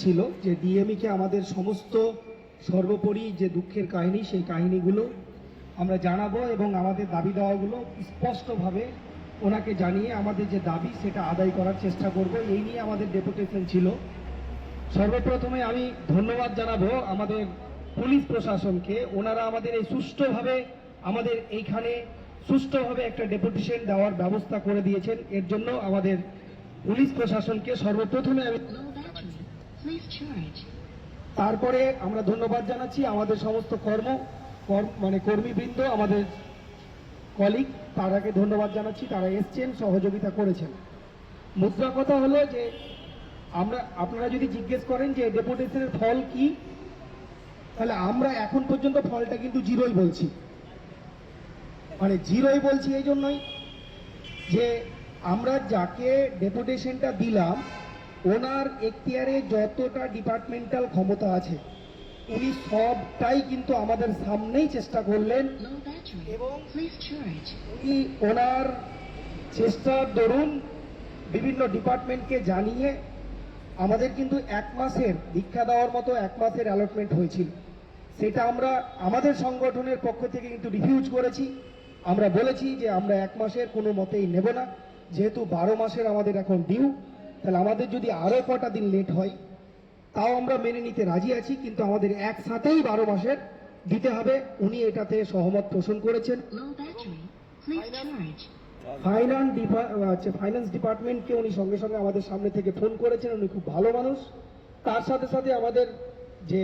ছিল যে ডিএমই কে আমাদের সমস্ত সর্বোপরি যে দুঃখের কাহিনী সেই কাহিনীগুলো আমরা জানাবো এবং আমাদের দাবি দেওয়াগুলো স্পষ্টভাবে ওনাকে জানিয়ে আমাদের যে দাবি সেটা আদায় করার চেষ্টা করব। এই নিয়ে আমাদের ডেপুটেশন ছিল। সর্বপ্রথমে আমি ধন্যবাদ জানাবো আমাদের পুলিশ প্রশাসনকে। ওনারা আমাদের এই সুষ্ঠুভাবে আমাদের এইখানে সুষ্ঠুভাবে একটা ডেপুটেশন দেওয়ার ব্যবস্থা করে দিয়েছেন। এর জন্য আমাদের পুলিশ প্রশাসনকে সর্বপ্রথমে আমি তারপরে আমরা ধন্যবাদ জানাচ্ছি আমাদের সমস্ত কর্মীবৃন্দ, আমাদের কলিগ, তারাকে ধন্যবাদ জানাচ্ছি। তারা এসছেন, সহযোগিতা করেছেন। মুদ্রা কথা হলো যে আপনারা যদি জিজ্ঞেস করেন যে ডেপুটেশনের ফল কি, তাহলে আমরা এখন পর্যন্ত ফলটা কিন্তু জিরোই বলছি। মানে জিরোই বলছি এই জন্যই যে আমরা যাকে ডেপুটেশনটা দিলাম ওনার এখতিয়ারে যতটা ডিপার্টমেন্টাল ক্ষমতা আছে উনি সবটাই কিন্তু আমাদের সামনেই চেষ্টা করলেন এবং উনি ওনার চেষ্টার দরুন বিভিন্ন ডিপার্টমেন্টকে জানিয়ে আমাদের কিন্তু 1 মাসের দীক্ষা দেওয়ার মতো 1 মাসের অ্যালটমেন্ট হয়েছিল। সেটা আমরা আমাদের সংগঠনের পক্ষ থেকে কিন্তু রিফিউজ করেছি। আমরা বলেছি যে আমরা 1 মাসের কোনো মতেই নেব না, যেহেতু 12 মাসের আমাদের এখন ডিউ। তাহলে আমাদের যদি আরও কটা দিন লেট হয় তাও আমরা মেনে নিতে রাজি আছি, কিন্তু আমাদের একসাথেই 12 মাসের দিতে হবে। উনি এটাতে সহমত পোষণ করেছেন। ফাইন্যান্স ডিপার্টমেন্টকে উনি সঙ্গে সঙ্গে আমাদের সামনে থেকে ফোন করেছেন। উনি খুব ভালো মানুষ। তার সাথে সাথে আমাদের যে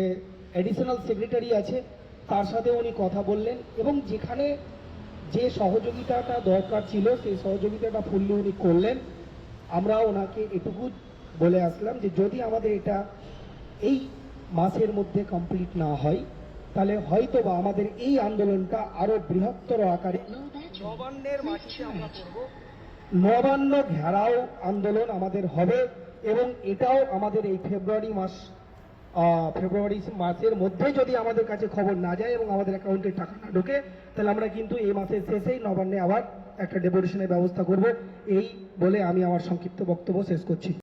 অ্যাডিশনাল সেক্রেটারি আছে তার সাথে উনি কথা বললেন এবং যেখানে যে সহযোগিতাটা দরকার ছিল সেই সহযোগিতাটা ফুললি উনি করলেন। আমরা ওনাকে এটুকু বলে আসলাম যে যদি আমাদের এটা এই মাসের মধ্যে কমপ্লিট না হয় তাহলে হয়তো বা আমাদের এই আন্দোলনটা আরো বৃহত্তর আকারে নবান্নের মাটিতে আমরা করব। নবান্ন ঘেরাও আন্দোলন আমাদের হবে এবং এটাও আমাদের এই ফেব্রুয়ারি মাসের মধ্যে যদি আমাদের কাছে খবর না যায় এবং আমাদের অ্যাকাউন্টে টাকা না ঢোকে তাহলে আমরা কিন্তু এই মাসের শেষেই নবান্নে আবার একটা ডেপুটেশনের ব্যবস্থা করব। এই বলে আমি আমার সংক্ষিপ্ত বক্তব্য শেষ করছি।